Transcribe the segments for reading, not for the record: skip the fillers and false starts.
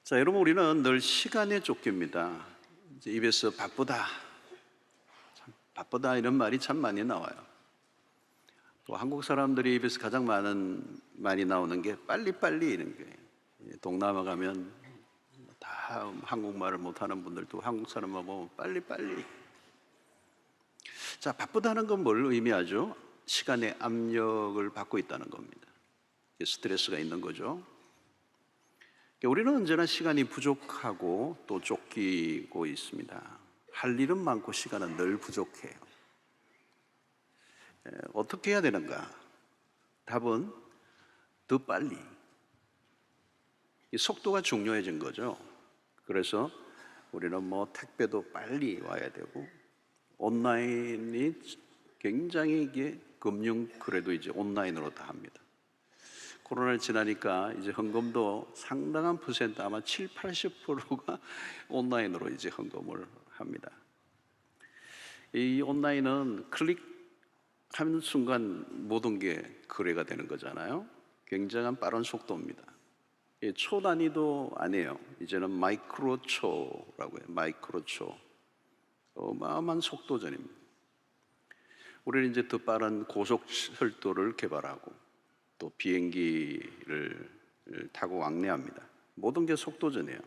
자, 여러분, 우리는 늘 시간에 쫓깁니다. 이제 입에서 바쁘다, 바쁘다 이런 말이 참 많이 나와요. 또 한국 사람들이 입에서 가장 많이 나오는 게 빨리빨리 이런 게. 동남아 가면 다 한국말을 못하는 분들도 한국 사람만 보면 빨리빨리. 자, 바쁘다는 건 뭘 의미하죠? 시간의 압력을 받고 있다는 겁니다. 스트레스가 있는 거죠. 우리는 언제나 시간이 부족하고 또 쫓기고 있습니다. 할 일은 많고 시간은 늘 부족해요. 어떻게 해야 되는가? 답은 더 빨리. 이 속도가 중요해진 거죠. 그래서 우리는 택배도 빨리 와야 되고, 온라인이 굉장히 이게 금융 거래도 이제 온라인으로 다 합니다. 코로나를 지나니까 이제 헌금도 상당한 퍼센트, 아마 7, 80%가 온라인으로 이제 헌금을 합니다. 이 온라인은 클릭하는 순간 모든 게 거래가 되는 거잖아요. 굉장한 빠른 속도입니다. 초 단위도 아니에요. 이제는 마이크로 초라고 해요. 마이크로 초. 어마어마한 속도전입니다. 우리는 이제 더 빠른 고속철도를 개발하고 또 비행기를 타고 왕래합니다. 모든 게 속도전이에요.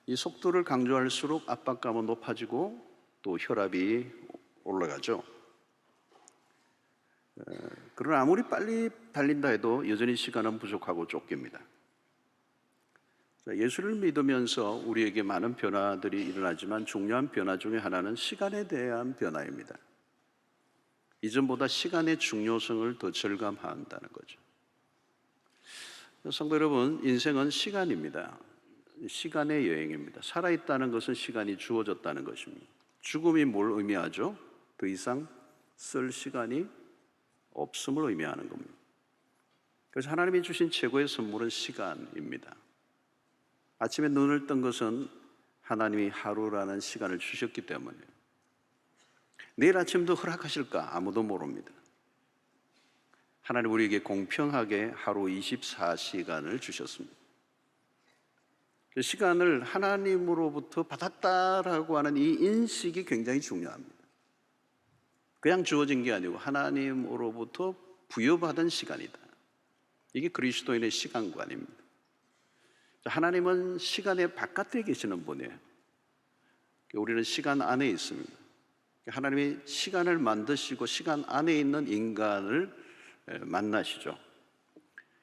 이 속도를 강조할수록 압박감은 높아지고 또 혈압이 올라가죠. 그러나 아무리 빨리 달린다 해도 여전히 시간은 부족하고 쫓깁니다. 예수를 믿으면서 우리에게 많은 변화들이 일어나지만 중요한 변화 중에 하나는 시간에 대한 변화입니다. 이전보다 시간의 중요성을 더 절감한다는 거죠. 성도 여러분, 인생은 시간입니다. 시간의 여행입니다. 살아있다는 것은 시간이 주어졌다는 것입니다. 죽음이 뭘 의미하죠? 더 이상 쓸 시간이 없음을 의미하는 겁니다. 그래서 하나님이 주신 최고의 선물은 시간입니다. 아침에 눈을 뜬 것은 하나님이 하루라는 시간을 주셨기 때문이에요. 내일 아침도 허락하실까? 아무도 모릅니다. 하나님 우리에게 공평하게 하루 24시간을 주셨습니다. 그 시간을 하나님으로부터 받았다라고 하는 이 인식이 굉장히 중요합니다. 그냥 주어진 게 아니고 하나님으로부터 부여받은 시간이다. 이게 그리스도인의 시간관입니다. 하나님은 시간의 바깥에 계시는 분이에요. 우리는 시간 안에 있습니다. 하나님이 시간을 만드시고 시간 안에 있는 인간을 만나시죠.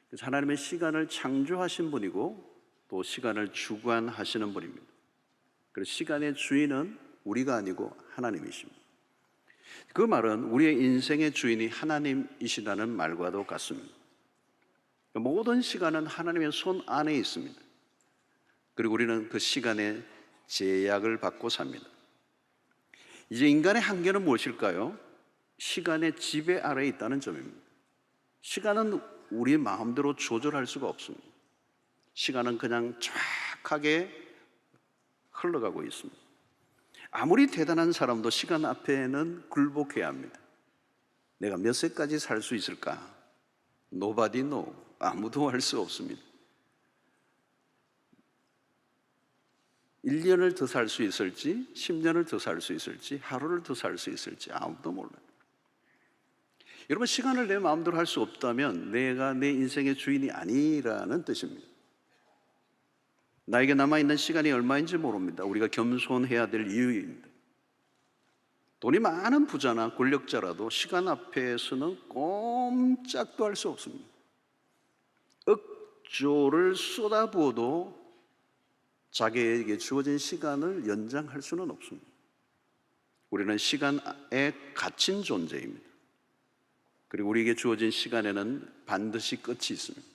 그래서 하나님의 시간을 창조하신 분이고 또 시간을 주관하시는 분입니다. 그래서 시간의 주인은 우리가 아니고 하나님이십니다. 그 말은 우리의 인생의 주인이 하나님이시라는 말과도 같습니다. 모든 시간은 하나님의 손 안에 있습니다. 그리고 우리는 그 시간의 제약을 받고 삽니다. 이제 인간의 한계는 무엇일까요? 시간의 지배 아래에 있다는 점입니다. 시간은 우리 마음대로 조절할 수가 없습니다. 시간은 그냥 정확하게 흘러가고 있습니다. 아무리 대단한 사람도 시간 앞에는 굴복해야 합니다. 내가 몇 세까지 살 수 있을까? Nobody know. 아무도 알 수 없습니다. 1년을 더 살 수 있을지, 10년을 더 살 수 있을지, 하루를 더 살 수 있을지 아무도 몰라요. 여러분, 시간을 내 마음대로 할 수 없다면 내가 내 인생의 주인이 아니라는 뜻입니다. 나에게 남아있는 시간이 얼마인지 모릅니다. 우리가 겸손해야 될 이유입니다. 돈이 많은 부자나 권력자라도 시간 앞에서는 꼼짝도 할 수 없습니다. 억조를 쏟아부어도 자기에게 주어진 시간을 연장할 수는 없습니다. 우리는 시간에 갇힌 존재입니다. 그리고 우리에게 주어진 시간에는 반드시 끝이 있습니다.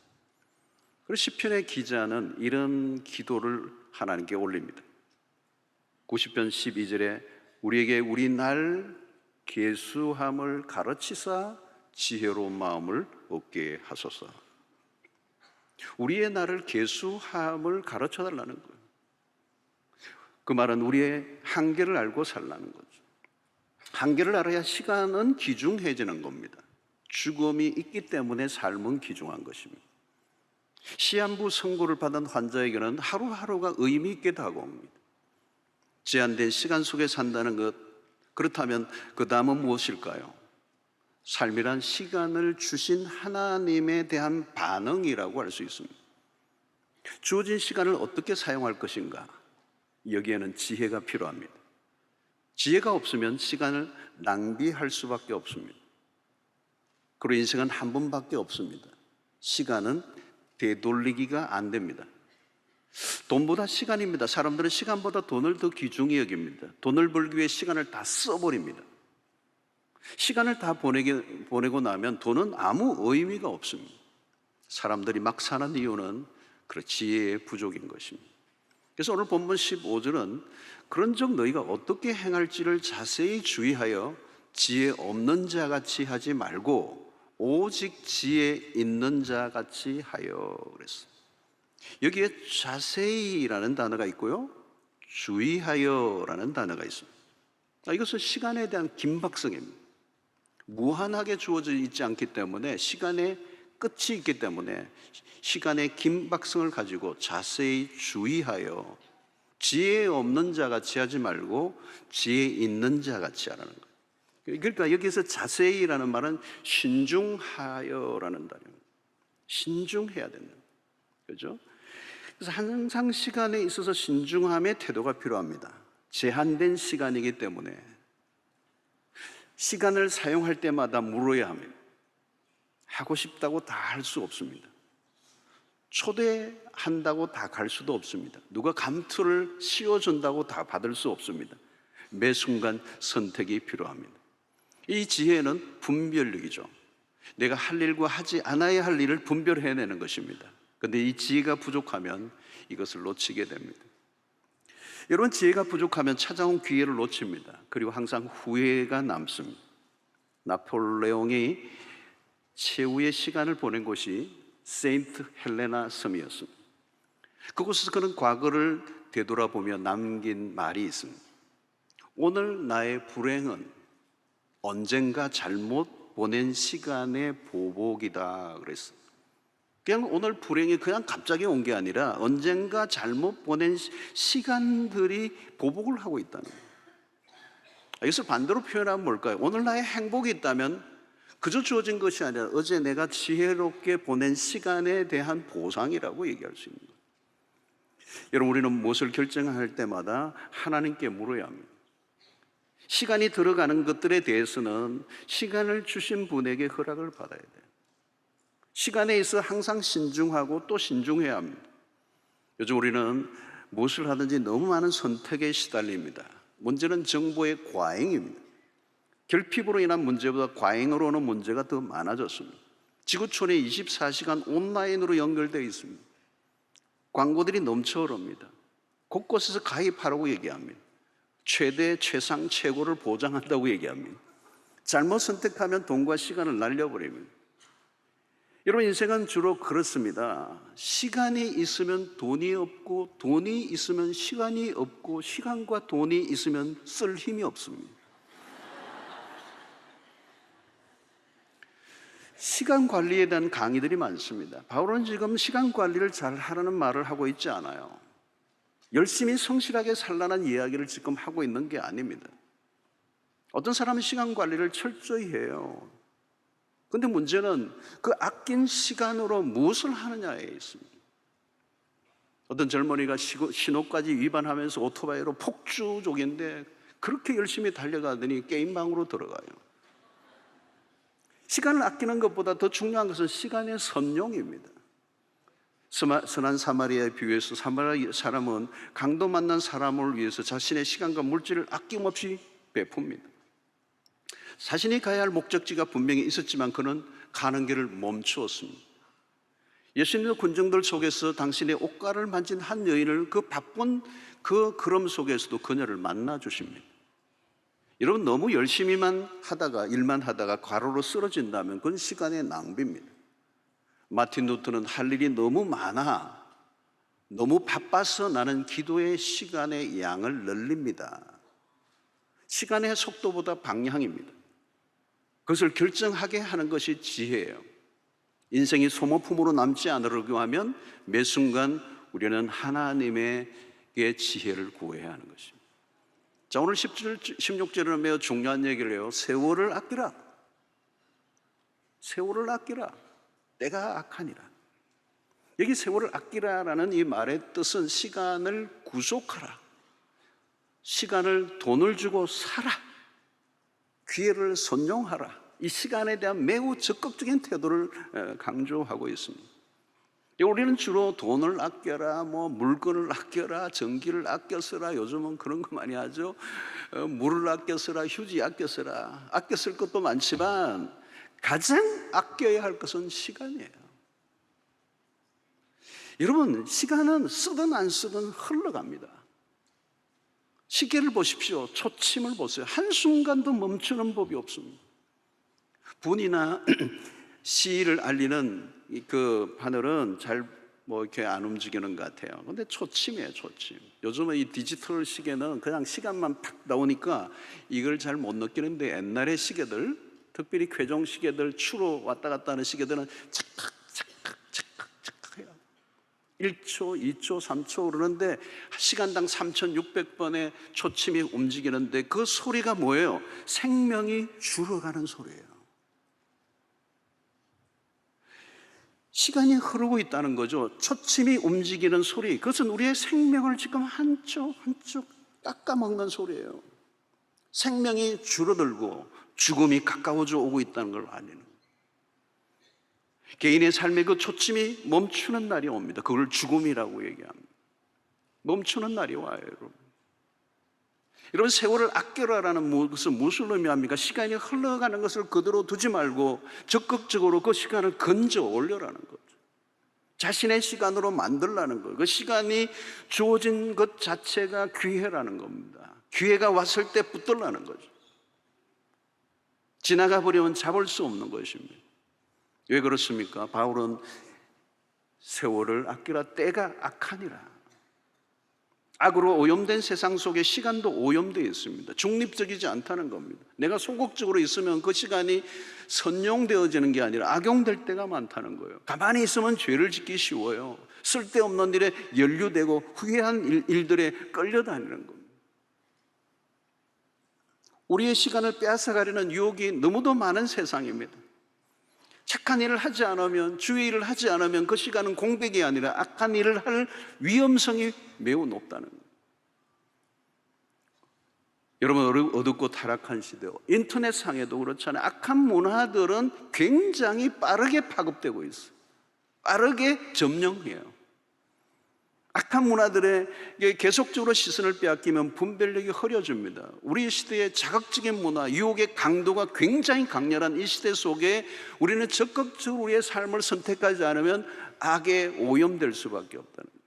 그리고 시편의 기자는 이런 기도를 하나님께 올립니다. 90편 12절에 우리에게 우리 날 계수함을 가르치사 지혜로운 마음을 얻게 하소서. 우리의 날을 계수함을 가르쳐 달라는 거예요. 그 말은 우리의 한계를 알고 살라는 거죠. 한계를 알아야 시간은 귀중해지는 겁니다. 죽음이 있기 때문에 삶은 귀중한 것입니다. 시한부 선고를 받은 환자에게는 하루하루가 의미 있게 다가옵니다. 제한된 시간 속에 산다는 것, 그렇다면 그 다음은 무엇일까요? 삶이란 시간을 주신 하나님에 대한 반응이라고 할 수 있습니다. 주어진 시간을 어떻게 사용할 것인가? 여기에는 지혜가 필요합니다. 지혜가 없으면 시간을 낭비할 수밖에 없습니다. 그리고 인생은 한 번밖에 없습니다. 시간은 되돌리기가 안 됩니다. 돈보다 시간입니다. 사람들은 시간보다 돈을 더 귀중히 여깁니다. 돈을 벌기 위해 시간을 다 써버립니다. 시간을 다 보내고 나면 돈은 아무 의미가 없습니다. 사람들이 막 사는 이유는 그 지혜의 부족인 것입니다. 그래서 오늘 본문 15절은 그런즉 너희가 어떻게 행할지를 자세히 주의하여 지혜 없는 자같이 하지 말고 오직 지혜 있는 자같이 하여 그랬어요. 여기에 자세히라는 단어가 있고요, 주의하여라는 단어가 있습니다. 이것은 시간에 대한 긴박성입니다. 무한하게 주어져 있지 않기 때문에, 시간에 끝이 있기 때문에 시간의 긴박성을 가지고 자세히 주의하여 지혜 없는 자같이 하지 말고 지혜 있는 자같이 하라는 거예요. 그러니까 여기서 자세히라는 말은 신중하여라는 단어입니다. 신중해야 된다. 그렇죠? 그래서 항상 시간에 있어서 신중함의 태도가 필요합니다. 제한된 시간이기 때문에 시간을 사용할 때마다 물어야 합니다. 하고 싶다고 다 할 수 없습니다. 초대한다고 다 갈 수도 없습니다. 누가 감투를 씌워준다고 다 받을 수 없습니다. 매 순간 선택이 필요합니다. 이 지혜는 분별력이죠. 내가 할 일과 하지 않아야 할 일을 분별해내는 것입니다. 그런데 이 지혜가 부족하면 이것을 놓치게 됩니다. 여러분, 지혜가 부족하면 찾아온 기회를 놓칩니다. 그리고 항상 후회가 남습니다. 나폴레옹이 최후의 시간을 보낸 곳이 세인트 헬레나 섬이었습니다. 그곳에서 그는 과거를 되돌아보며 남긴 말이 있습니다. 오늘 나의 불행은 언젠가 잘못 보낸 시간의 보복이다 그랬어요. 그냥 오늘 불행이 그냥 갑자기 온 게 아니라 언젠가 잘못 보낸 시간들이 보복을 하고 있다는 거예요. 이것을 반대로 표현하면 뭘까요? 오늘 나의 행복이 있다면 그저 주어진 것이 아니라 어제 내가 지혜롭게 보낸 시간에 대한 보상이라고 얘기할 수 있는 거예요. 여러분, 우리는 무엇을 결정할 때마다 하나님께 물어야 합니다. 시간이 들어가는 것들에 대해서는 시간을 주신 분에게 허락을 받아야 돼요. 시간에 있어 항상 신중하고 또 신중해야 합니다. 요즘 우리는 무엇을 하든지 너무 많은 선택에 시달립니다. 문제는 정보의 과잉입니다. 결핍으로 인한 문제보다 과잉으로 오는 문제가 더 많아졌습니다. 지구촌에 24시간 온라인으로 연결되어 있습니다. 광고들이 넘쳐 흐릅니다. 곳곳에서 가입하라고 얘기합니다. 최대, 최상, 최고를 보장한다고 얘기합니다. 잘못 선택하면 돈과 시간을 날려버립니다. 여러분, 인생은 주로 그렇습니다. 시간이 있으면 돈이 없고, 돈이 있으면 시간이 없고, 시간과 돈이 있으면 쓸 힘이 없습니다. 시간 관리에 대한 강의들이 많습니다. 바울은 지금 시간 관리를 잘 하라는 말을 하고 있지 않아요. 열심히 성실하게 살라는 이야기를 지금 하고 있는 게 아닙니다. 어떤 사람은 시간 관리를 철저히 해요. 그런데 문제는 그 아낀 시간으로 무엇을 하느냐에 있습니다. 어떤 젊은이가 신호까지 위반하면서 오토바이로 폭주족인데 그렇게 열심히 달려가더니 게임방으로 들어가요. 시간을 아끼는 것보다 더 중요한 것은 시간의 선용입니다. 선한 사마리아에 비유해서 사마리아 사람은 강도 만난 사람을 위해서 자신의 시간과 물질을 아낌없이 베풉니다. 자신이 가야 할 목적지가 분명히 있었지만 그는 가는 길을 멈추었습니다. 예수님의 군중들 속에서 당신의 옷가를 만진 한 여인을 그 바쁜 그 걸음 속에서도 그녀를 만나 주십니다. 여러분, 너무 열심히만 하다가 일만 하다가 과로로 쓰러진다면 그건 시간의 낭비입니다. 마틴 루터는 할 일이 너무 많아, 너무 바빠서 나는 기도의 시간의 양을 늘립니다. 시간의 속도보다 방향입니다. 그것을 결정하게 하는 것이 지혜예요. 인생이 소모품으로 남지 않으려고 하면 매 순간 우리는 하나님의 지혜를 구해야 하는 것입니다. 자, 오늘 16절은 매우 중요한 얘기를 해요. 세월을 아끼라. 세월을 아끼라. 때가 악하니라. 여기 세월을 아끼라라는 이 말의 뜻은 시간을 구속하라. 시간을 돈을 주고 사라. 기회를 선용하라. 이 시간에 대한 매우 적극적인 태도를 강조하고 있습니다. 우리는 주로 돈을 아껴라, 물건을 아껴라, 전기를 아껴 쓰라. 요즘은 그런 거 많이 하죠. 물을 아껴 쓰라, 휴지 아껴 쓰라. 아껴 쓸 것도 많지만 가장 아껴야 할 것은 시간이에요. 여러분, 시간은 쓰든 안 쓰든 흘러갑니다. 시계를 보십시오. 초침을 보세요. 한순간도 멈추는 법이 없습니다. 분이나 시를 알리는 그 바늘은 잘 이렇게 안 움직이는 것 같아요. 근데 초침이에요, 초침. 요즘은 이 디지털 시계는 그냥 시간만 탁 나오니까 이걸 잘 못 느끼는데, 옛날의 시계들, 특별히 궤종 시계들, 추로 왔다 갔다 하는 시계들은 착각, 착각, 착각, 착각 해요. 1초, 2초, 3초 그러는데 시간당 3,600번의 초침이 움직이는데 그 소리가 뭐예요? 생명이 줄어가는 소리예요. 시간이 흐르고 있다는 거죠. 초침이 움직이는 소리, 그것은 우리의 생명을 지금 한쪽 한쪽 깎아먹는 소리예요. 생명이 줄어들고 죽음이 가까워져 오고 있다는 걸 알리는 거예요. 개인의 삶의 그 초침이 멈추는 날이 옵니다. 그걸 죽음이라고 얘기합니다. 멈추는 날이 와요, 여러분. 여러분, 세월을 아껴라라는 것은 무슨 의미합니까? 시간이 흘러가는 것을 그대로 두지 말고 적극적으로 그 시간을 건져 올려라는 거죠. 자신의 시간으로 만들라는 거예요. 그 시간이 주어진 것 자체가 기회라는 겁니다. 기회가 왔을 때 붙들라는 거죠. 지나가 버리면 잡을 수 없는 것입니다. 왜 그렇습니까? 바울은 세월을 아끼라, 때가 악하니라. 악으로 오염된 세상 속에 시간도 오염되어 있습니다. 중립적이지 않다는 겁니다. 내가 소극적으로 있으면 그 시간이 선용되어지는 게 아니라 악용될 때가 많다는 거예요. 가만히 있으면 죄를 짓기 쉬워요. 쓸데없는 일에 연루되고 후회한 일들에 끌려다니는 겁니다. 우리의 시간을 빼앗아가려는 유혹이 너무도 많은 세상입니다. 착한 일을 하지 않으면, 주의 일을 하지 않으면 그 시간은 공백이 아니라 악한 일을 할 위험성이 매우 높다는 거예요. 여러분, 어둡고 타락한 시대요, 인터넷상에도 그렇잖아요. 악한 문화들은 굉장히 빠르게 파급되고 있어요. 빠르게 점령해요. 악한 문화들에 계속적으로 시선을 빼앗기면 분별력이 흐려집니다. 우리 시대의 자극적인 문화, 유혹의 강도가 굉장히 강렬한 이 시대 속에 우리는 적극적으로 우리의 삶을 선택하지 않으면 악에 오염될 수밖에 없다는 거예요.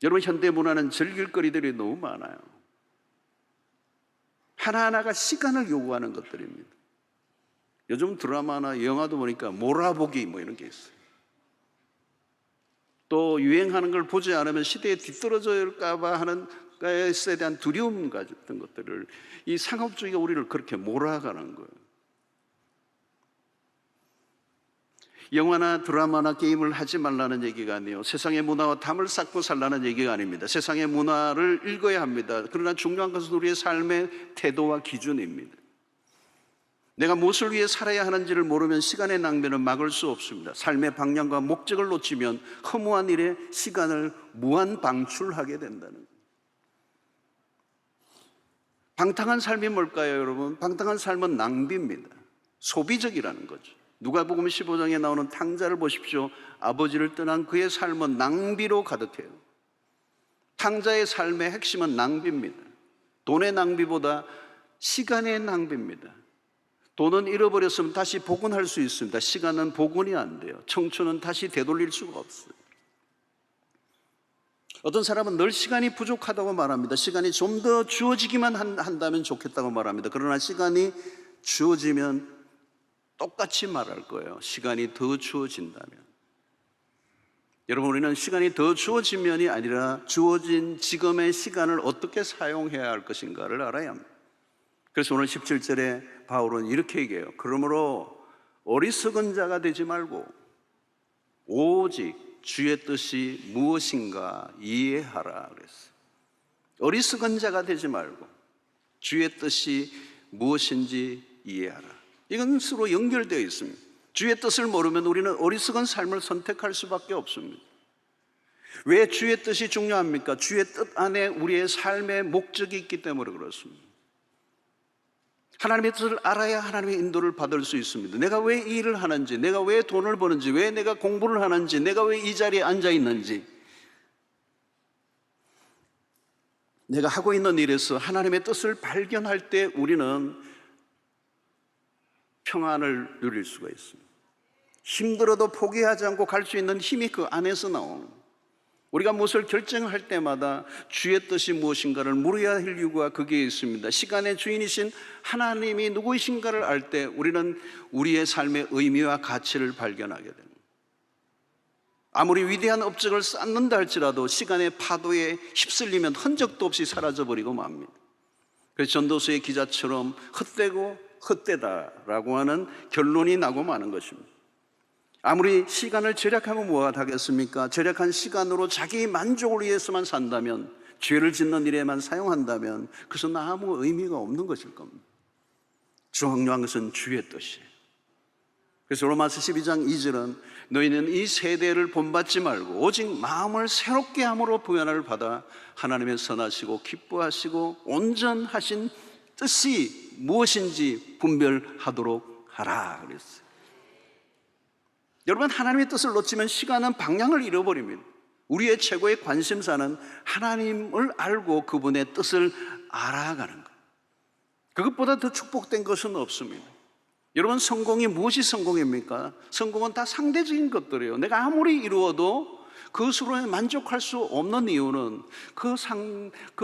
여러분, 현대 문화는 즐길 거리들이 너무 많아요. 하나하나가 시간을 요구하는 것들입니다. 요즘 드라마나 영화도 보니까 몰아보기 이런 게 있어요. 또 유행하는 걸 보지 않으면 시대에 뒤떨어질까 하는 것에 대한 두려움 같은 것들을, 이 상업주의가 우리를 그렇게 몰아가는 거예요. 영화나 드라마나 게임을 하지 말라는 얘기가 아니에요. 세상의 문화와 담을 쌓고 살라는 얘기가 아닙니다. 세상의 문화를 읽어야 합니다. 그러나 중요한 것은 우리의 삶의 태도와 기준입니다. 내가 무엇을 위해 살아야 하는지를 모르면 시간의 낭비는 막을 수 없습니다. 삶의 방향과 목적을 놓치면 허무한 일에 시간을 무한 방출하게 된다는 거예요. 방탕한 삶이 뭘까요, 여러분? 방탕한 삶은 낭비입니다. 소비적이라는 거죠. 누가복음 15장에 나오는 탕자를 보십시오. 아버지를 떠난 그의 삶은 낭비로 가득해요. 탕자의 삶의 핵심은 낭비입니다. 돈의 낭비보다 시간의 낭비입니다. 돈은 잃어버렸으면 다시 복원할 수 있습니다. 시간은 복원이 안 돼요. 청춘은 다시 되돌릴 수가 없어요. 어떤 사람은 늘 시간이 부족하다고 말합니다. 시간이 좀 더 주어지기만 한다면 좋겠다고 말합니다. 그러나 시간이 주어지면 똑같이 말할 거예요. 시간이 더 주어진다면. 여러분, 우리는 시간이 더 주어지면이 아니라 주어진 지금의 시간을 어떻게 사용해야 할 것인가를 알아야 합니다. 그래서 오늘 17절에 바울은 이렇게 얘기해요. 그러므로 어리석은 자가 되지 말고 오직 주의 뜻이 무엇인가 이해하라 그랬어요. 어리석은 자가 되지 말고 주의 뜻이 무엇인지 이해하라. 이건 서로 연결되어 있습니다. 주의 뜻을 모르면 우리는 어리석은 삶을 선택할 수밖에 없습니다. 왜 주의 뜻이 중요합니까? 주의 뜻 안에 우리의 삶의 목적이 있기 때문에 그렇습니다. 하나님의 뜻을 알아야 하나님의 인도를 받을 수 있습니다. 내가 왜 이 일을 하는지, 내가 왜 돈을 버는지, 왜 내가 공부를 하는지, 내가 왜 이 자리에 앉아 있는지, 내가 하고 있는 일에서 하나님의 뜻을 발견할 때 우리는 평안을 누릴 수가 있습니다. 힘들어도 포기하지 않고 갈 수 있는 힘이 그 안에서 나오는 거예요. 우리가 무엇을 결정할 때마다 주의 뜻이 무엇인가를 물어야 할 이유가 거기에 있습니다. 시간의 주인이신 하나님이 누구이신가를 알 때 우리는 우리의 삶의 의미와 가치를 발견하게 됩니다. 아무리 위대한 업적을 쌓는다 할지라도 시간의 파도에 휩쓸리면 흔적도 없이 사라져버리고 맙니다. 그래서 전도서의 기자처럼 헛되고 헛되다라고 하는 결론이 나고 마는 것입니다. 아무리 시간을 절약하면 뭐가 하겠습니까? 절약한 시간으로 자기 만족을 위해서만 산다면, 죄를 짓는 일에만 사용한다면 그것은 아무 의미가 없는 것일 겁니다. 중요한 것은 주의 뜻이에요. 그래서 로마서 12장 2절은 너희는 이 세대를 본받지 말고 오직 마음을 새롭게 함으로 부연을 받아 하나님의 선하시고 기뻐하시고 온전하신 뜻이 무엇인지 분별하도록 하라 그랬어요. 여러분, 하나님의 뜻을 놓치면 시간은 방향을 잃어버립니다. 우리의 최고의 관심사는 하나님을 알고 그분의 뜻을 알아가는 것. 그것보다 더 축복된 것은 없습니다. 여러분, 성공이 무엇이 성공입니까? 성공은 다 상대적인 것들이에요. 내가 아무리 이루어도 그것으로 만족할 수 없는 이유는 그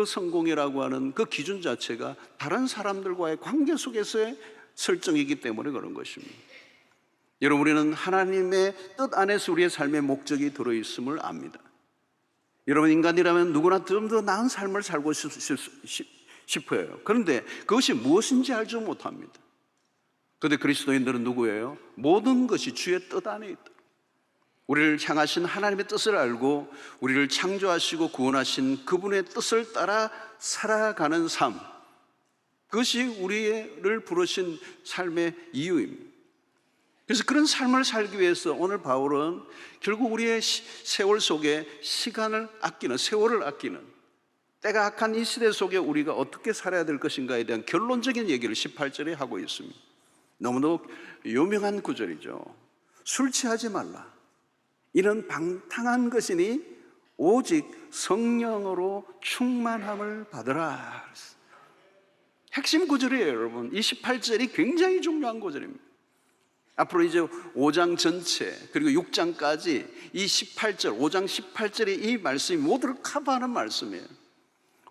성공이라고 하는 그 기준 자체가 다른 사람들과의 관계 속에서의 설정이기 때문에 그런 것입니다. 여러분, 우리는 하나님의 뜻 안에서 우리의 삶의 목적이 들어있음을 압니다. 여러분, 인간이라면 누구나 좀 더 나은 삶을 살고 싶어요. 그런데 그것이 무엇인지 알지 못합니다. 그런데 그리스도인들은 누구예요? 모든 것이 주의 뜻 안에 있다. 우리를 향하신 하나님의 뜻을 알고 우리를 창조하시고 구원하신 그분의 뜻을 따라 살아가는 삶, 그것이 우리를 부르신 삶의 이유입니다. 그래서 그런 삶을 살기 위해서 오늘 바울은 결국 우리의 세월 속에 시간을 아끼는, 세월을 아끼는, 때가 악한 이 시대 속에 우리가 어떻게 살아야 될 것인가에 대한 결론적인 얘기를 18절에 하고 있습니다. 너무도 유명한 구절이죠. 술 취하지 말라. 이는 방탕한 것이니 오직 성령으로 충만함을 받으라. 핵심 구절이에요, 여러분. 이 18절이 굉장히 중요한 구절입니다. 앞으로 이제 5장 전체 그리고 6장까지 이 18절, 5장 18절의 이 말씀이 모두를 커버하는 말씀이에요.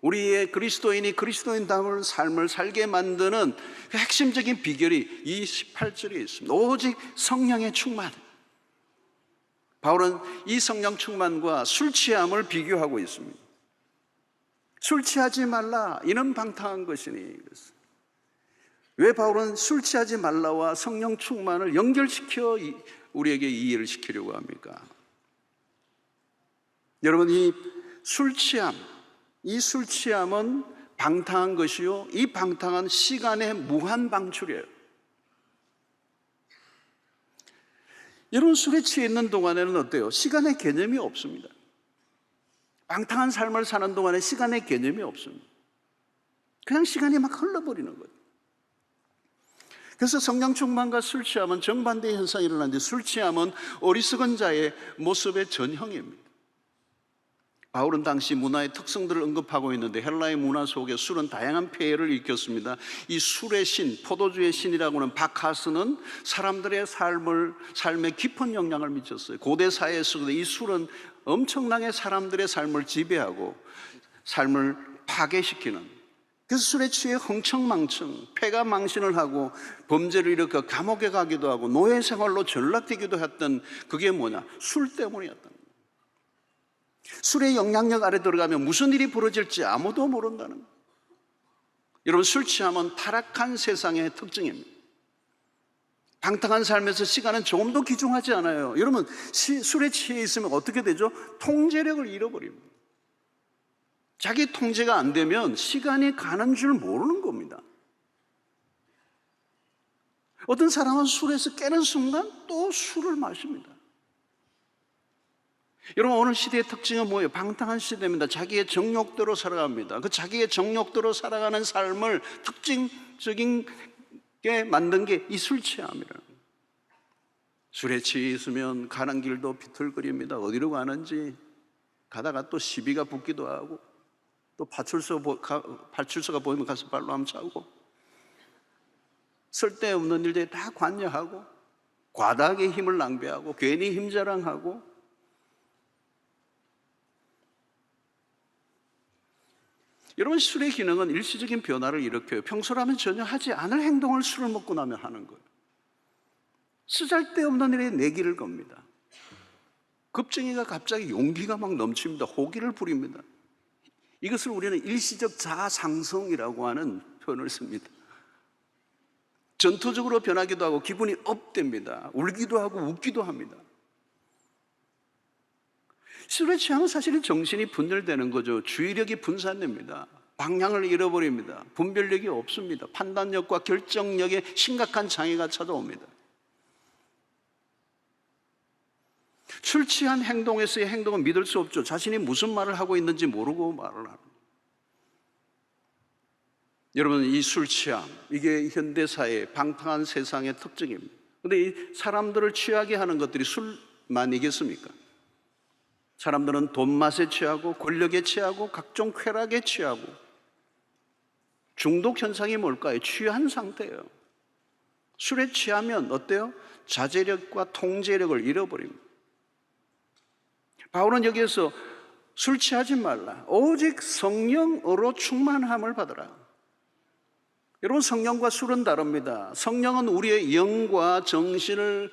우리의 그리스도인이 그리스도인다운 삶을 살게 만드는 그 핵심적인 비결이 이 18절에 있습니다. 오직 성령의 충만. 바울은 이 성령 충만과 술 취함을 비교하고 있습니다. 술 취하지 말라, 이는 방탕한 것이니. 왜 바울은 술 취하지 말라와 성령 충만을 연결시켜 우리에게 이해를 시키려고 합니까? 여러분, 이 술 취함은 방탕한 것이요, 이 방탕한 시간의 무한 방출이에요. 여러분, 술에 취해 있는 동안에는 어때요? 시간의 개념이 없습니다. 방탕한 삶을 사는 동안에 시간의 개념이 없습니다. 그냥 시간이 막 흘러버리는 거예요. 그래서 성령 충만과 술 취함은 정반대의 현상이 일어나는데, 술 취함은 어리석은 자의 모습의 전형입니다. 바울은 당시 문화의 특성들을 언급하고 있는데, 헬라의 문화 속에 술은 다양한 폐해를 일으켰습니다. 이 술의 신, 포도주의 신이라고 하는 바카스는 사람들의 삶에 깊은 영향을 미쳤어요. 고대 사회에서도 이 술은 엄청나게 사람들의 삶을 지배하고 삶을 파괴시키는, 그래서 술에 취해 흥청망청 폐가 망신을 하고 범죄를 일으켜 감옥에 가기도 하고 노예 생활로 전락되기도 했던, 그게 뭐냐? 술 때문이었던 거예요. 술의 영향력 아래 들어가면 무슨 일이 벌어질지 아무도 모른다는 거예요. 여러분, 술 취함은 타락한 세상의 특징입니다. 방탕한 삶에서 시간은 조금도 귀중하지 않아요. 여러분, 술에 취해 있으면 어떻게 되죠? 통제력을 잃어버립니다. 자기 통제가 안 되면 시간이 가는 줄 모르는 겁니다. 어떤 사람은 술에서 깨는 순간 또 술을 마십니다. 여러분, 오늘 시대의 특징은 뭐예요? 방탕한 시대입니다. 자기의 정욕대로 살아갑니다. 그 자기의 정욕대로 살아가는 삶을 특징적인 게 만든 게 이 술 취함이라는 거예요. 술에 취해 있으면 가는 길도 비틀거립니다. 어디로 가는지 가다가 또 시비가 붙기도 하고, 또 파출소가 보이면 가서 발로 한번 차고, 쓸데없는 일들에 다 관여하고, 과다하게 힘을 낭비하고, 괜히 힘자랑하고. 여러분, 술의 기능은 일시적인 변화를 일으켜요. 평소라면 전혀 하지 않을 행동을 술을 먹고 나면 하는 거예요. 쓰잘데없는 일에 내기를 겁니다. 급증이가 갑자기 용기가 막 넘칩니다. 호기를 부립니다. 이것을 우리는 일시적 자상성이라고 하는 표현을 씁니다. 전투적으로 변하기도 하고 기분이 업됩니다. 울기도 하고 웃기도 합니다. 술에 취하면 사실은 정신이 분열되는 거죠. 주의력이 분산됩니다. 방향을 잃어버립니다. 분별력이 없습니다. 판단력과 결정력에 심각한 장애가 찾아옵니다. 술 취한 행동에서의 행동은 믿을 수 없죠. 자신이 무슨 말을 하고 있는지 모르고 말을 하는 거예요. 여러분, 이 술 취함, 이게 현대사회의 방탕한 세상의 특징입니다. 그런데 이 사람들을 취하게 하는 것들이 술만이겠습니까? 사람들은 돈맛에 취하고 권력에 취하고 각종 쾌락에 취하고, 중독 현상이 뭘까요? 취한 상태예요. 술에 취하면 어때요? 자제력과 통제력을 잃어버립니다. 바울은 여기에서 술 취하지 말라, 오직 성령으로 충만함을 받으라. 여러분, 성령과 술은 다릅니다. 성령은 우리의 영과 정신을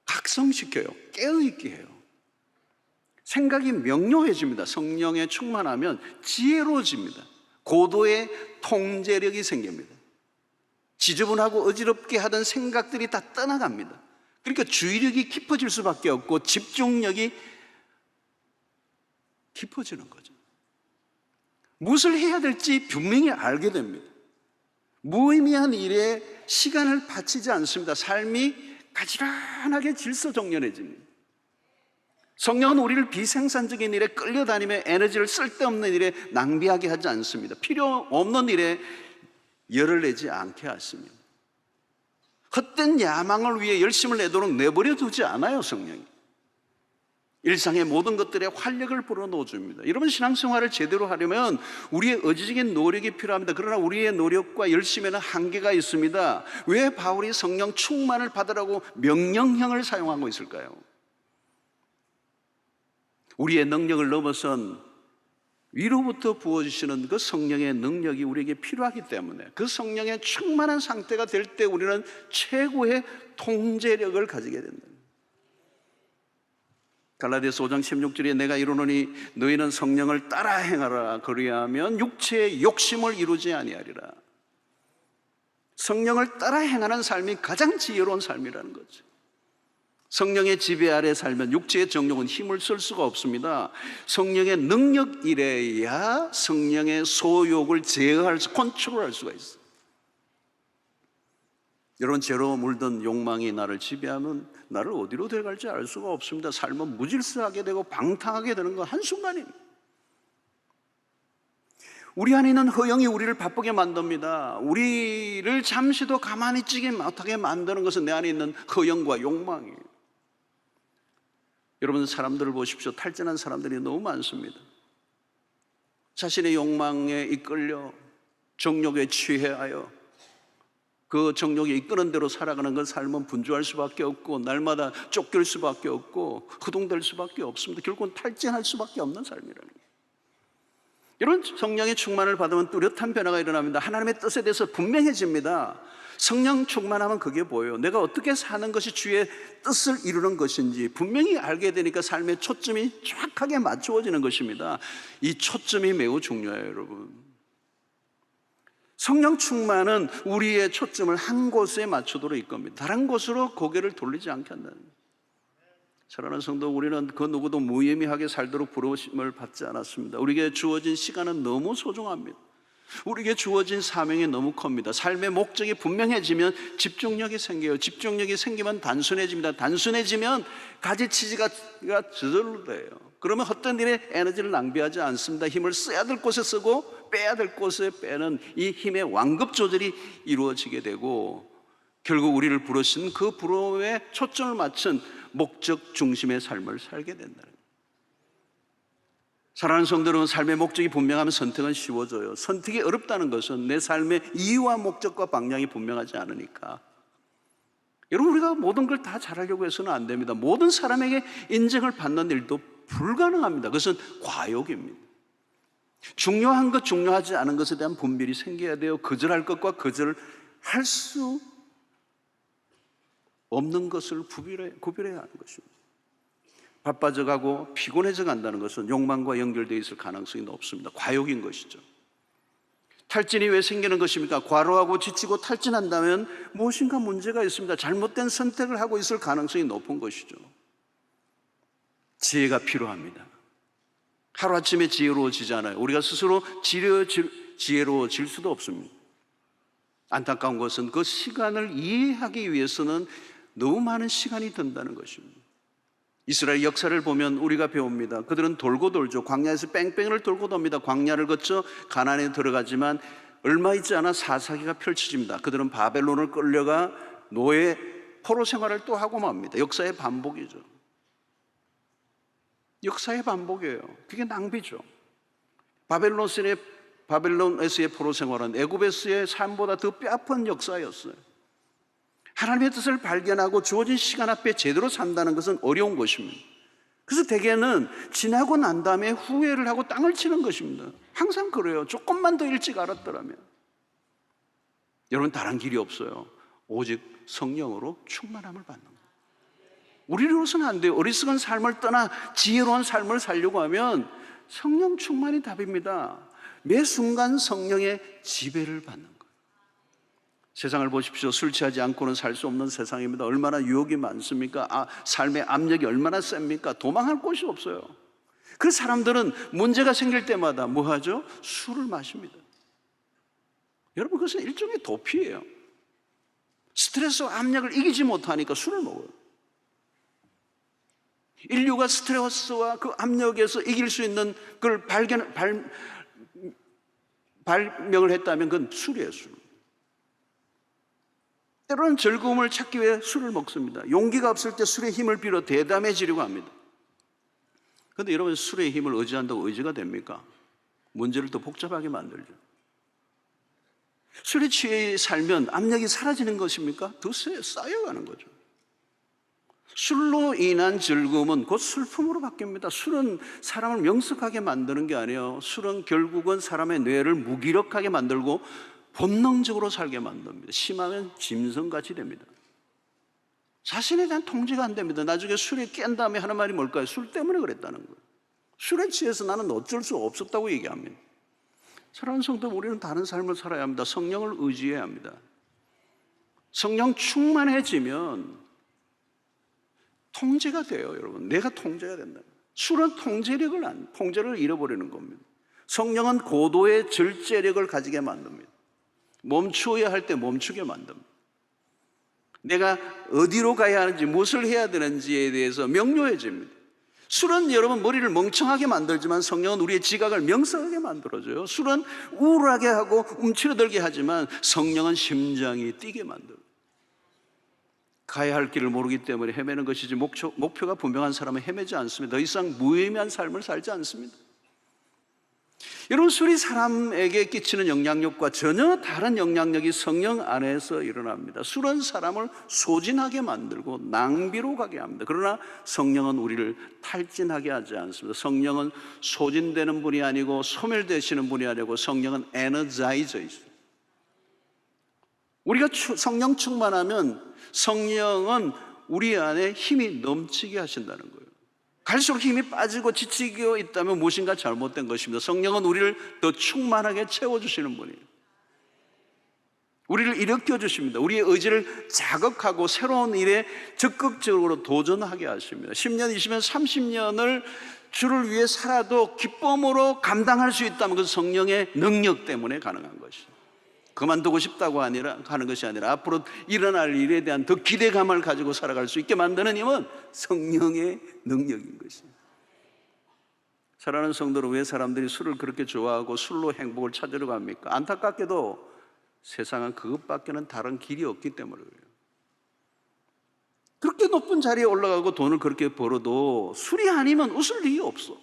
각성시켜요. 깨어있게 해요. 생각이 명료해집니다. 성령에 충만하면 지혜로워집니다. 고도의 통제력이 생깁니다. 지저분하고 어지럽게 하던 생각들이 다 떠나갑니다. 그러니까 주의력이 깊어질 수밖에 없고 집중력이 깊어지는 거죠. 무엇을 해야 될지 분명히 알게 됩니다. 무의미한 일에 시간을 바치지 않습니다. 삶이 가지런하게 질서정연해집니다. 성령은 우리를 비생산적인 일에 끌려다니며 에너지를 쓸데없는 일에 낭비하게 하지 않습니다. 필요 없는 일에 열을 내지 않게 하십니다. 헛된 야망을 위해 열심을 내도록 내버려 두지 않아요. 성령이 일상의 모든 것들에 활력을 불어넣어 줍니다. 여러분, 신앙생활을 제대로 하려면 우리의 의지적인 노력이 필요합니다. 그러나 우리의 노력과 열심에는 한계가 있습니다. 왜 바울이 성령 충만을 받으라고 명령형을 사용하고 있을까요? 우리의 능력을 넘어선 위로부터 부어주시는 그 성령의 능력이 우리에게 필요하기 때문에, 그 성령의 충만한 상태가 될 때 우리는 최고의 통제력을 가지게 된다. 갈라디아서 5장 16절에 내가 이르노니 너희는 성령을 따라 행하라. 그리하면 육체의 욕심을 이루지 아니하리라. 성령을 따라 행하는 삶이 가장 지혜로운 삶이라는 거죠. 성령의 지배 아래 살면 육체의 정욕은 힘을 쓸 수가 없습니다. 성령의 능력 이래야 성령의 소욕을 제어할 수, 컨트롤할 수가 있어요. 여러분, 죄로 물든 욕망이 나를 지배하면 나를 어디로 데려갈지 알 수가 없습니다. 삶은 무질서하게 되고 방탕하게 되는 건 한순간입니다. 우리 안에 있는 허영이 우리를 바쁘게 만듭니다. 우리를 잠시도 가만히 있지 못하게 만드는 것은 내 안에 있는 허영과 욕망이에요. 여러분, 사람들을 보십시오. 탈진한 사람들이 너무 많습니다. 자신의 욕망에 이끌려 정욕에 취해하여 그 정욕이 이끄는 대로 살아가는 그 삶은 분주할 수밖에 없고, 날마다 쫓길 수밖에 없고, 허둥댈 수밖에 없습니다. 결국은 탈진할 수밖에 없는 삶이라는 거예요. 이런 성령의 충만을 받으면 뚜렷한 변화가 일어납니다. 하나님의 뜻에 대해서 분명해집니다. 성령 충만하면 그게 보여요. 내가 어떻게 사는 것이 주의 뜻을 이루는 것인지 분명히 알게 되니까 삶의 초점이 정확하게 맞추어지는 것입니다. 이 초점이 매우 중요해요, 여러분. 성령 충만은 우리의 초점을 한 곳에 맞추도록 이겁니다. 다른 곳으로 고개를 돌리지 않게 한다는 거예요. 사랑하는 성도, 우리는 그 누구도 무의미하게 살도록 부르심을 받지 않았습니다. 우리에게 주어진 시간은 너무 소중합니다. 우리에게 주어진 사명이 너무 큽니다. 삶의 목적이 분명해지면 집중력이 생겨요. 집중력이 생기면 단순해집니다. 단순해지면 가지치기가 저절로 돼요. 그러면 헛된 일에 에너지를 낭비하지 않습니다. 힘을 써야 될 곳에 쓰고 빼야 될 곳에 빼는 이 힘의 완급 조절이 이루어지게 되고, 결국 우리를 부르신 그 부름에 초점을 맞춘 목적 중심의 삶을 살게 된다는 거예요. 사랑하는 성도 여러분, 삶의 목적이 분명하면 선택은 쉬워져요. 선택이 어렵다는 것은 내 삶의 이유와 목적과 방향이 분명하지 않으니까. 여러분, 우리가 모든 걸 다 잘하려고 해서는 안 됩니다. 모든 사람에게 인정을 받는 일도 불가능합니다. 그것은 과욕입니다. 중요한 것, 중요하지 않은 것에 대한 분별이 생겨야 돼요. 거절할 것과 거절할 수 없는 것을 구별해야 하는 것입니다. 바빠져 가고 피곤해져 간다는 것은 욕망과 연결되어 있을 가능성이 높습니다. 과욕인 것이죠. 탈진이 왜 생기는 것입니까? 과로하고 지치고 탈진한다면 무엇인가 문제가 있습니다. 잘못된 선택을 하고 있을 가능성이 높은 것이죠. 지혜가 필요합니다. 하루아침에 지혜로워지잖아요. 우리가 스스로 지혜로워질 수도 없습니다. 안타까운 것은 그 시간을 이해하기 위해서는 너무 많은 시간이 든다는 것입니다. 이스라엘 역사를 보면 우리가 배웁니다. 그들은 돌고 돌죠. 광야에서 뺑뺑이를 돌고 돕니다. 광야를 거쳐 가나안에 들어가지만 얼마 있지 않아 사사기가 펼쳐집니다. 그들은 바벨론을 끌려가 노예 포로 생활을 또 하고 맙니다. 역사의 반복이죠. 역사의 반복이에요. 그게 낭비죠. 바벨론에서의 포로 생활은 애굽에서의 삶보다 더 뼈아픈 역사였어요. 하나님의 뜻을 발견하고 주어진 시간 앞에 제대로 산다는 것은 어려운 것입니다. 그래서 대개는 지나고 난 다음에 후회를 하고 땅을 치는 것입니다. 항상 그래요. 조금만 더 일찍 알았더라면. 여러분, 다른 길이 없어요. 오직 성령으로 충만함을 받는 거예요. 우리로서는 안 돼요. 어리석은 삶을 떠나 지혜로운 삶을 살려고 하면 성령 충만이 답입니다. 매 순간 성령의 지배를 받는 거예요. 세상을 보십시오. 술 취하지 않고는 살 수 없는 세상입니다. 얼마나 유혹이 많습니까? 삶의 압력이 얼마나 셉니까? 도망할 곳이 없어요. 그 사람들은 문제가 생길 때마다 뭐 하죠? 술을 마십니다. 여러분, 그것은 일종의 도피예요. 스트레스와 압력을 이기지 못하니까 술을 먹어요. 인류가 스트레스와 그 압력에서 이길 수 있는 그걸 발명을 했다면 그건 술이에요, 술. 때로는 즐거움을 찾기 위해 술을 먹습니다. 용기가 없을 때 술의 힘을 빌어 대담해지려고 합니다. 그런데 여러분, 술의 힘을 의지한다고 의지가 됩니까? 문제를 더 복잡하게 만들죠. 술에 취해 살면 압력이 사라지는 것입니까? 더 쌓여가는 거죠. 술로 인한 즐거움은 곧 슬픔으로 바뀝니다. 술은 사람을 명석하게 만드는 게 아니에요. 술은 결국은 사람의 뇌를 무기력하게 만들고 본능적으로 살게 만듭니다. 심하면 짐승같이 됩니다. 자신에 대한 통제가 안 됩니다. 나중에 술에 깬 다음에 하는 말이 뭘까요? 술 때문에 그랬다는 거예요. 술에 취해서 나는 어쩔 수 없었다고 얘기합니다. 사랑하는 성도, 우리는 다른 삶을 살아야 합니다. 성령을 의지해야 합니다. 성령 충만해지면 통제가 돼요, 여러분. 내가 통제가 된다. 술은 통제를 잃어버리는 겁니다. 성령은 고도의 절제력을 가지게 만듭니다. 멈추어야 할 때 멈추게 만듭니다. 내가 어디로 가야 하는지, 무엇을 해야 되는지에 대해서 명료해집니다. 술은 여러분 머리를 멍청하게 만들지만 성령은 우리의 지각을 명석하게 만들어줘요. 술은 우울하게 하고 움츠러들게 하지만 성령은 심장이 뛰게 만들어요. 가야 할 길을 모르기 때문에 헤매는 것이지 목표가 분명한 사람은 헤매지 않습니다. 더 이상 무의미한 삶을 살지 않습니다. 여러분, 술이 사람에게 끼치는 영향력과 전혀 다른 영향력이 성령 안에서 일어납니다. 술은 사람을 소진하게 만들고 낭비로 가게 합니다. 그러나 성령은 우리를 탈진하게 하지 않습니다. 성령은 소진되는 분이 아니고 소멸되시는 분이 아니고 성령은 에너자이저 있어요. 우리가 성령 충만하면 성령은 우리 안에 힘이 넘치게 하신다는 거예요. 갈수록 힘이 빠지고 지치고 있다면 무엇인가 잘못된 것입니다. 성령은 우리를 더 충만하게 채워주시는 분이에요. 우리를 일으켜 주십니다. 우리의 의지를 자극하고 새로운 일에 적극적으로 도전하게 하십니다. 10년, 20년, 30년을 주를 위해 살아도 기쁨으로 감당할 수 있다면 그 성령의 능력 때문에 가능한 것이죠. 그만두고 싶다고 하는 것이 아니라 앞으로 일어날 일에 대한 더 기대감을 가지고 살아갈 수 있게 만드는 힘은 성령의 능력인 것입니다. 사랑하는 성도는 왜 사람들이 술을 그렇게 좋아하고 술로 행복을 찾으려고 합니까? 안타깝게도 세상은 그것밖에는 다른 길이 없기 때문에 그래요. 그렇게 높은 자리에 올라가고 돈을 그렇게 벌어도 술이 아니면 웃을 일이 없어.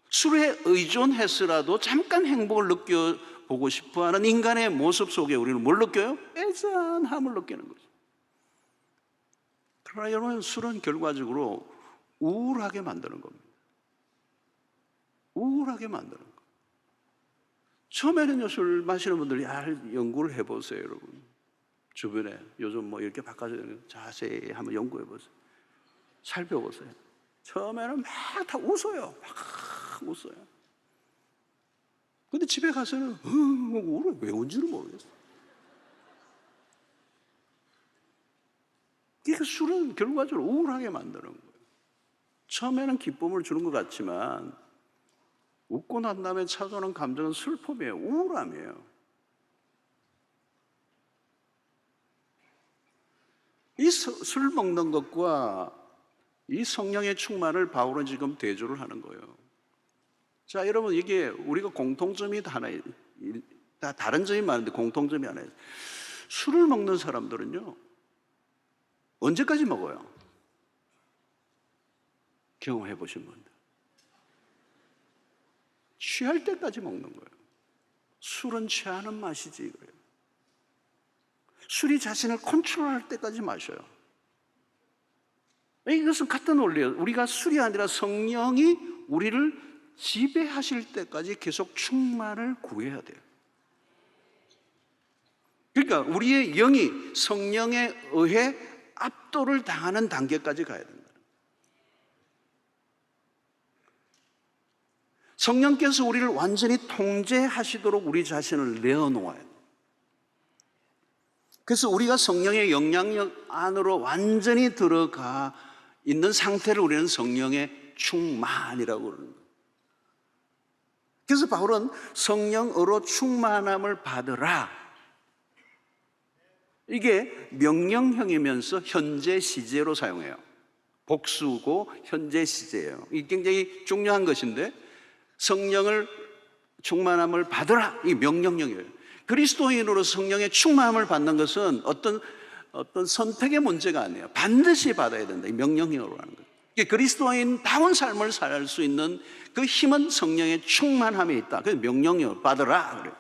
술에 의존해서라도 잠깐 행복을 느껴보고 싶어하는 인간의 모습 속에 우리는 뭘 느껴요? 애잔함을 느끼는 거죠. 그러나 여러분, 술은 결과적으로 우울하게 만드는 겁니다. 우울하게 만드는 거예요. 처음에는요, 술 마시는 분들이 연구를 해보세요, 여러분. 주변에 요즘 뭐 이렇게 바꿔서 자세히 한번 연구해보세요. 살펴보세요. 처음에는 막 다 웃어요. 막 웃어요. 근데 집에 가서는 왜 웃는지를 모르겠어요. 그러니까 술은 결과적으로 우울하게 만드는 거예요. 처음에는 기쁨을 주는 것 같지만 웃고 난 다음에 찾아오는 감정은 슬픔이에요. 우울함이에요. 이 술 먹는 것과 이 성령의 충만을 바울은 지금 대조를 하는 거예요. 자, 여러분, 이게 우리가 공통점이 하나, 다 다른 점이 많은데 공통점이 하나 있어요. 술을 먹는 사람들은요, 언제까지 먹어요? 경험해 보신 분들. 취할 때까지 먹는 거예요. 술은 취하는 맛이지, 그래요. 술이 자신을 컨트롤할 때까지 마셔요. 이것은 같은 원리예요. 우리가 술이 아니라 성령이 우리를 지배하실 때까지 계속 충만을 구해야 돼요. 그러니까 우리의 영이 성령에 의해 압도를 당하는 단계까지 가야 된다. 성령께서 우리를 완전히 통제하시도록 우리 자신을 내어놓아야 돼요. 그래서 우리가 성령의 영향력 안으로 완전히 들어가 있는 상태를 우리는 성령의 충만이라고 그러는 거예요. 그래서 바울은 성령으로 충만함을 받으라. 이게 명령형이면서 현재 시제로 사용해요. 복수고 현재 시제예요. 이게 굉장히 중요한 것인데, 성령을 충만함을 받으라, 이 명령형이에요. 그리스도인으로 성령의 충만함을 받는 것은 어떤 선택의 문제가 아니에요. 반드시 받아야 된다. 이 명령형으로 하는 거예요. 그리스도인다운 삶을 살 수 있는 그 힘은 성령의 충만함에 있다. 그래서 명령형을 받으라 그래요.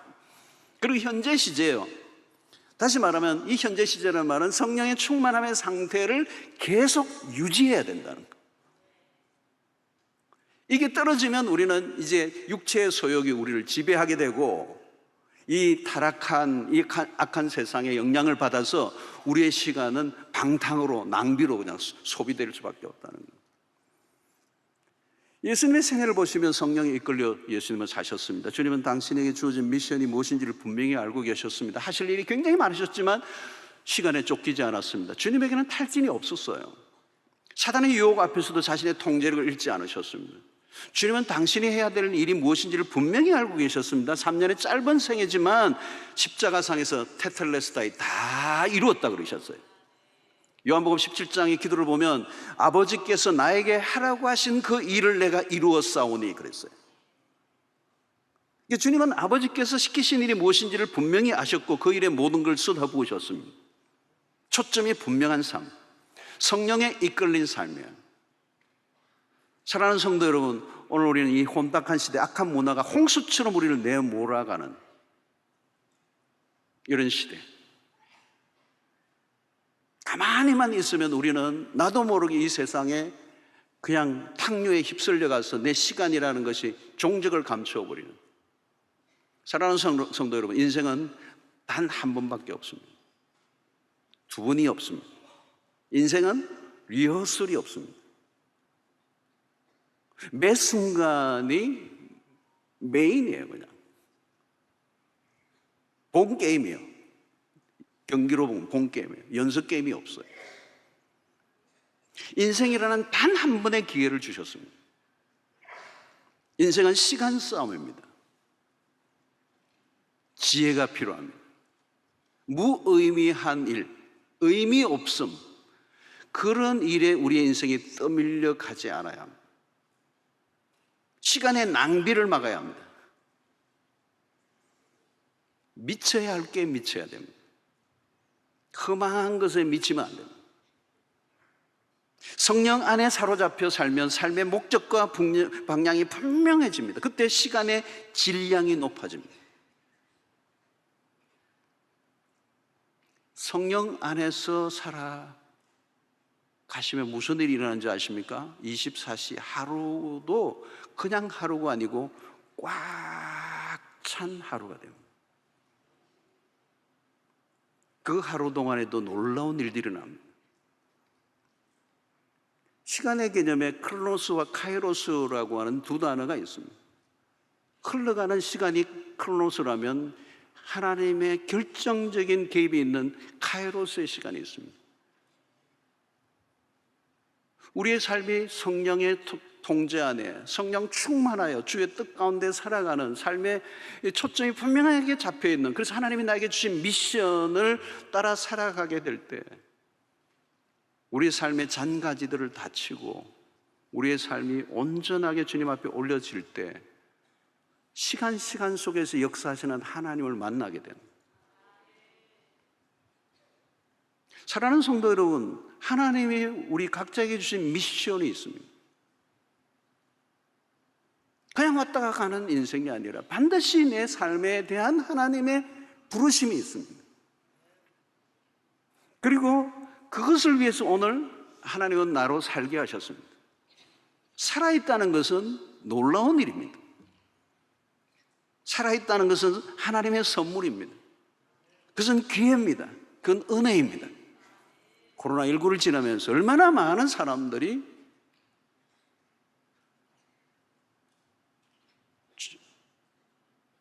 그리고 현재 시제예요. 다시 말하면 이 현재 시제라는 말은 성령의 충만함의 상태를 계속 유지해야 된다는 거예요. 이게 떨어지면 우리는 이제 육체의 소욕이 우리를 지배하게 되고, 이 타락한, 이 악한 세상의 영향을 받아서 우리의 시간은 방탕으로, 낭비로 그냥 소비될 수밖에 없다는 거예요. 예수님의 생애를 보시면 성령에 이끌려 예수님은 사셨습니다. 주님은 당신에게 주어진 미션이 무엇인지를 분명히 알고 계셨습니다. 하실 일이 굉장히 많으셨지만 시간에 쫓기지 않았습니다. 주님에게는 탈진이 없었어요. 사단의 유혹 앞에서도 자신의 통제력을 잃지 않으셨습니다. 주님은 당신이 해야 될 일이 무엇인지를 분명히 알고 계셨습니다. 3년의 짧은 생애지만 십자가상에서 테텔레스타이 다 이루었다 그러셨어요. 요한복음 17장의 기도를 보면 아버지께서 나에게 하라고 하신 그 일을 내가 이루었사오니 그랬어요. 주님은 아버지께서 시키신 일이 무엇인지를 분명히 아셨고 그 일에 모든 걸 쏟아부으셨습니다. 초점이 분명한 삶, 성령에 이끌린 삶이에요. 사랑하는 성도 여러분, 오늘 우리는 이 혼탁한 시대, 악한 문화가 홍수처럼 우리를 내몰아가는 이런 시대, 가만히만 있으면 우리는 나도 모르게 이 세상에 그냥 탕류에 휩쓸려가서 내 시간이라는 것이 종적을 감추어버리는, 사랑하는 성도 여러분, 인생은 단 한 번밖에 없습니다. 두 번이 없습니다. 인생은 리허설이 없습니다. 매 순간이 메인이에요. 그냥 본 게임이에요. 경기로 보면 본 게임이에요. 연습 게임이 없어요. 인생이라는 단 한 번의 기회를 주셨습니다. 인생은 시간 싸움입니다. 지혜가 필요합니다. 무의미한 일, 의미 없음, 그런 일에 우리의 인생이 떠밀려 가지 않아야 합니다. 시간의 낭비를 막아야 합니다. 미쳐야 할 게 미쳐야 됩니다. 흠한 것에 미치면 안 됩니다. 성령 안에 사로잡혀 살면 삶의 목적과 방향이 분명해집니다. 그때 시간의 질량이 높아집니다. 성령 안에서 살아가시면 무슨 일이 일어나는지 아십니까? 24시 하루도 그냥 하루가 아니고 꽉 찬 하루가 됩니다. 그 하루 동안에도 놀라운 일들이 일어납니다. 시간의 개념에 크로노스와 카이로스라고 하는 두 단어가 있습니다. 흘러가는 시간이 크로노스라면 하나님의 결정적인 개입이 있는 카이로스의 시간이 있습니다. 우리의 삶이 성령의 통제 안에 성령 충만하여 주의 뜻 가운데 살아가는 삶의 초점이 분명하게 잡혀있는, 그래서 하나님이 나에게 주신 미션을 따라 살아가게 될 때 우리의 삶의 잔가지들을 다치고 우리의 삶이 온전하게 주님 앞에 올려질 때 시간 속에서 역사하시는 하나님을 만나게 되는, 사랑하는 성도 여러분, 하나님이 우리 각자에게 주신 미션이 있습니다. 그냥 왔다가 가는 인생이 아니라 반드시 내 삶에 대한 하나님의 부르심이 있습니다. 그리고 그것을 위해서 오늘 하나님은 나로 살게 하셨습니다. 살아있다는 것은 놀라운 일입니다. 살아있다는 것은 하나님의 선물입니다. 그것은 기회입니다. 그건 은혜입니다. 코로나19를 지나면서 얼마나 많은 사람들이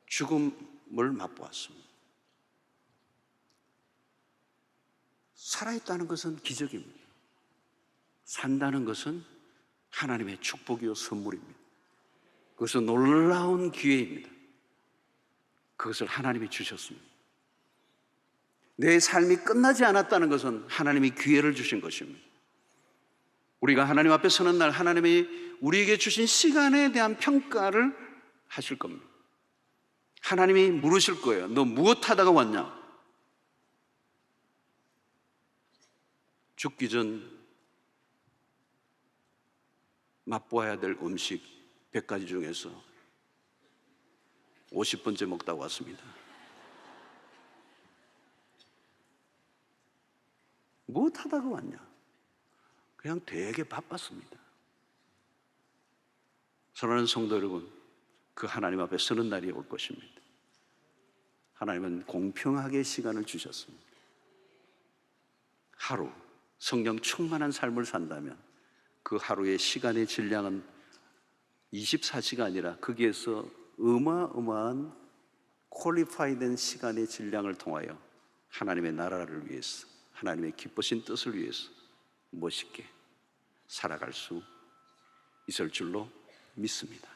죽음을 맛보았습니다. 살아있다는 것은 기적입니다. 산다는 것은 하나님의 축복이요 선물입니다. 그것은 놀라운 기회입니다. 그것을 하나님이 주셨습니다. 내 삶이 끝나지 않았다는 것은 하나님이 기회를 주신 것입니다. 우리가 하나님 앞에 서는 날 하나님이 우리에게 주신 시간에 대한 평가를 하실 겁니다. 하나님이 물으실 거예요. 너 무엇 하다가 왔냐? 죽기 전 맛보아야 될 음식 100가지 중에서 50번째 먹다 왔습니다. 무엇 하다가 왔냐? 그냥 되게 바빴습니다. 사랑하는 성도 여러분, 그 하나님 앞에 서는 날이 올 것입니다. 하나님은 공평하게 시간을 주셨습니다. 하루 성령 충만한 삶을 산다면 그 하루의 시간의 질량은 24시가 아니라 거기에서 어마어마한 퀄리파이된 시간의 질량을 통하여 하나님의 나라를 위해서, 하나님의 기쁘신 뜻을 위해서 멋있게 살아갈 수 있을 줄로 믿습니다.